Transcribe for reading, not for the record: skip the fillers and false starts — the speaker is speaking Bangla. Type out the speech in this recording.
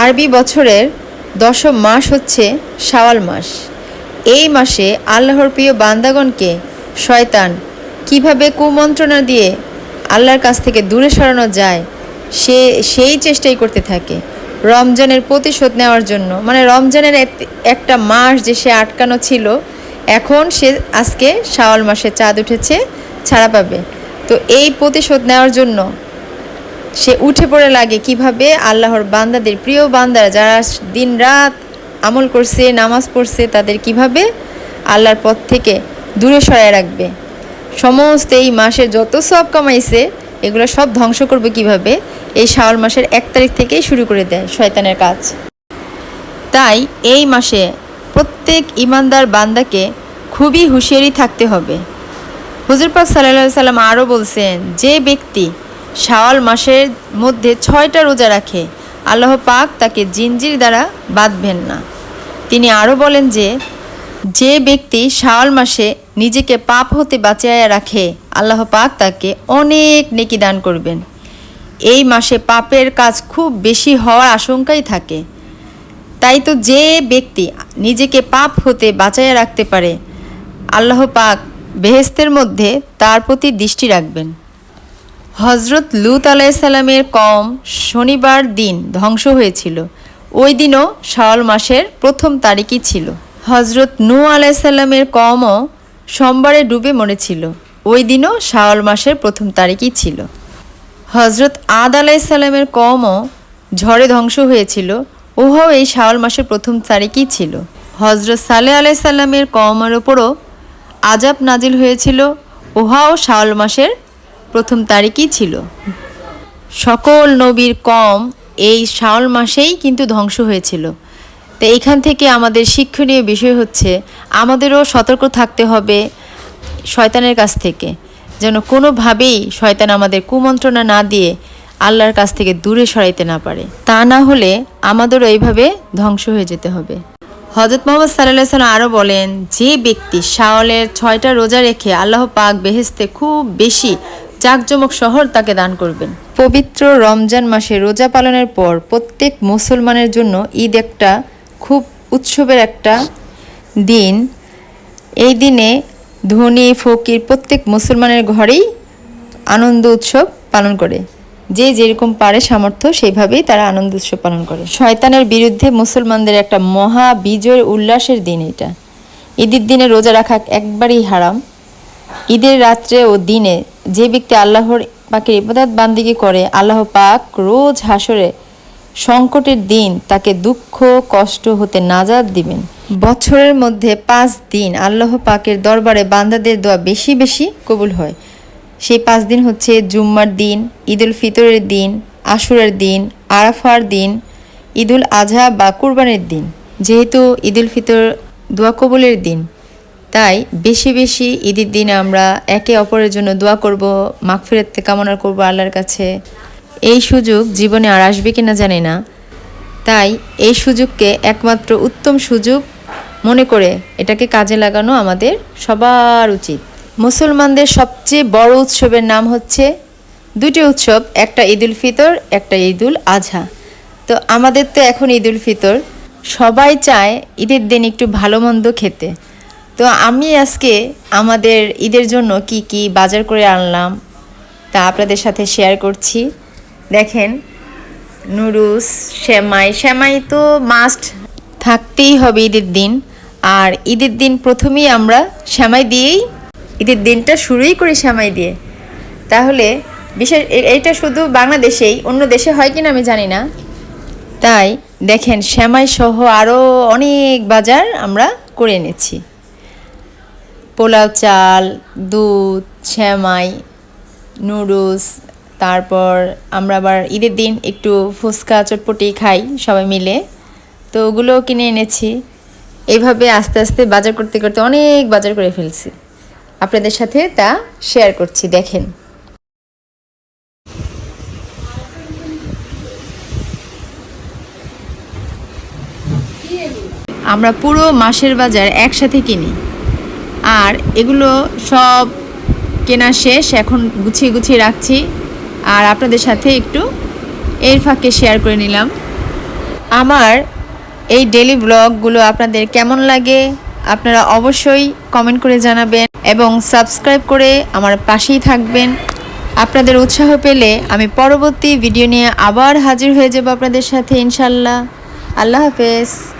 আরবি বছরের দশম মাস হচ্ছে শাওয়াল মাস। এই মাসে আল্লাহর প্রিয় বান্দাগণকে শয়তান কিভাবে কুমন্ত্রণা দিয়ে আল্লাহর কাছ থেকে দূরে সরানো যায় সেই চেষ্টাই করতে থাকে রমজানের প্রতিশোধ নেওয়ার জন্য। মানে রমজানের একটা মাস যে সে আটকানো ছিল, এখন সে আজকে শাওয়াল মাসে চাঁদ উঠেছে, ছাড়া পাবে। তো এই প্রতিশোধ নেওয়ার জন্য সে উঠে পড়ে লাগে কিভাবে আল্লাহর বান্দাদের, প্রিয় বান্দারা যারা দিন রাত আমল করছে, নামাজ পড়ছে, তাদের কিভাবে আল্লাহর পথ থেকে দূরে সরায় রাখবে। সমস্ত এই মাসে যত সব কামাইছে এগুলো সব ধ্বংস করবে কিভাবে, এই শাওয়াল মাসের 1 তারিখ থেকেই শুরু করে দেয় শয়তানের কাজ। তাই এই মাসে প্রত্যেক ইমানদার বান্দাকে খুবই হুঁশিয়ারি থাকতে হবে। হুজুর পাক সাল্লাল্লাহু আলাইহি সাল্লাম আরও বলছেন, যে ব্যক্তি শাওয়াল মাসের মধ্যে 6টা রোজা রাখে, আল্লাহ পাক তাকে জিনজির দ্বারা বাঁধবেন না। তিনি আরও বলেন যে ব্যক্তি শাওয়াল মাসে নিজেকে পাপ হতে বাঁচিয়ে রাখে, আল্লাহ পাক তাকে অনেক নেকি দান করবেন। এই মাসে পাপের কাজ খুব বেশি হওয়ার আশঙ্কাই থাকে। তাই তো যে ব্যক্তি নিজেকে পাপ হতে বাঁচাইয়া রাখতে পারে, আল্লাহ পাক বেহেশতের মধ্যে তার প্রতি দৃষ্টি রাখবেন। হজরত লূত আলাইহিস সালামের কওম শনিবার দিন ধ্বংস হয়েছিল। ওই দিনও শাওয়াল মাসের 1ম তারিখই ছিল। হজরত নূহ আলাইহিস সালামের কওমও সোমবারে ডুবে মরেছিল। ওই দিনও শাওয়াল মাসের 1ম তারিখই ছিল। হজরত আদ আলাইহিস সালামের কওমও ঝড়ে ধ্বংস হয়েছিল। ওহাও এই শাওয়াল মাসের 1ম তারিখই ছিল। হজরত সালেহ আলাইহিস সালামের কওমের ওপরও আযাব নাজিল হয়েছিল। ওহাও শাওয়াল মাসের 1ম তারিখই ছিল। সকল নবীর কওম এই শাওয়াল মাসেই কিন্তু ধ্বংস হয়েছিল। তো এইখান থেকে আমাদের শিক্ষণীয় বিষয় হচ্ছে, আমাদেরও সতর্ক থাকতে হবে শয়তানের কাছ থেকে, যেন কোনোভাবেই শয়তান আমাদের কুমন্ত্রণা না দিয়ে আল্লাহর কাছ থেকে দূরে সরাইতে না পারে। তা না হলে আমাদেরও এইভাবে ধ্বংস হয়ে যেতে হবে। হযরত মুহাম্মদ সাল্লাল্লাহু আলাইহি ওয়াসাল্লাম আরও বলেন, যে ব্যক্তি শাওয়ালের 6টা রোজা রেখে আল্লাহ পাক বেহেশতে খুব বেশি জাঁকজমক শহর তাকে দান করবেন। পবিত্র রমজান মাসে রোজা পালনের পর প্রত্যেক মুসলমানের জন্য ঈদ একটা খুব উৎসবের একটা দিন। এই দিনে ধনী ফকির প্রত্যেক মুসলমানের ঘরেই আনন্দ উৎসব পালন করে। যে যেরকম পারে সামর্থ্য সেইভাবেই তারা আনন্দ উৎসব পালন করে। শয়তানের বিরুদ্ধে মুসলমানদের একটা মহা বিজয়ের উল্লাসের দিন এটা। ঈদের দিনে রোজা রাখা একবারেই হারাম। ঈদের রাত্রে ও দিনে যে ব্যক্তি আল্লাহর পাকের ইবাদত বান্দিগি করে, আল্লাহ পাক রোজ হাসরে সংকটের দিন তাকে দুঃখ কষ্ট হতে নাজাত দিবেন। বছরের মধ্যে 5 দিন আল্লাহ পাকের দরবারে বান্দাদের দোয়া বেশি বেশি কবুল হয়। সেই 5 দিন হচ্ছে জুম্মার দিন, ঈদুল ফিতরের দিন, আশুরার দিন, আরাফার দিন, ঈদুল আজহা বা কুরবানির দিন। যেহেতু ঈদুল ফিতর দোয়া কবুলের দিন, তাই বেশি বেশি ঈদের দিনে আমরা একে অপরের জন্য দোয়া করব, মাগফিরাত কামনা করব আল্লাহর কাছে। এই সুযোগ জীবনে আর আসবে কিনা জানি না, তাই এই সুযোগকে একমাত্র উত্তম সুযোগ মনে করে এটাকে কাজে লাগানো আমাদের সবার উচিত। মুসলমানদের সবচেয়ে বড় উৎসবের নাম হচ্ছে 2টি উৎসব, একটা ঈদুল ফিতর, একটা ঈদুল আজহা। তো আমাদের তো এখন ঈদুল ফিতর, সবাই চায় ঈদের দিন একটু ভালো মন্দ খেতে। তো আমি আজকে আমাদের ঈদের জন্য কি কি বাজার করে আনলাম তা আপনাদের সাথে শেয়ার করছি। দেখেন, নুডলস, সেমাই তো মাস্ট থাকতেই হবে ঈদের দিন। আর ঈদের দিন প্রথমেই আমরা সেমাই দিয়েই ঈদের দিনটা শুরুই করি, সেমাই দিয়ে। তাহলে বিশেষ এইটা শুধু বাংলাদেশেই, অন্য দেশে হয় কিনা আমি জানি না। তাই দেখেন, সেমাই সহ আরও অনেক বাজার আমরা করে এনেছি। পোলাও চাল, দুধ, সেমাই, নুডলস, তারপর আমরা আবার ঈদের দিন একটু ফুচকা চটপটি খাই সবাই মিলে, তো ওগুলোও কিনে এনেছি। এইভাবে আস্তে আস্তে বাজার করতে করতে অনেক বাজার করে ফেলছি, আপনাদের সাথে তা শেয়ার করছি। দেখেন, আমরা পুরো মাসের বাজার একসাথে কিনি, আর এগুলো সব কেনা শেষ, এখন গুছিয়ে গুছিয়ে রাখছি আর আপনাদের সাথে একটু এর ফাঁকে শেয়ার করে নিলাম। আমার এই ডেলি ব্লগগুলো আপনাদের কেমন লাগে আপনারা অবশ্যই কমেন্ট করে জানাবেন এবং সাবস্ক্রাইব করে আমার পাশেই থাকবেন। আপনাদের উৎসাহ পেলে আমি পরবর্তী ভিডিও নিয়ে আবার হাজির হয়ে যাব আপনাদের সাথে ইনশাল্লাহ। আল্লাহ হাফেজ।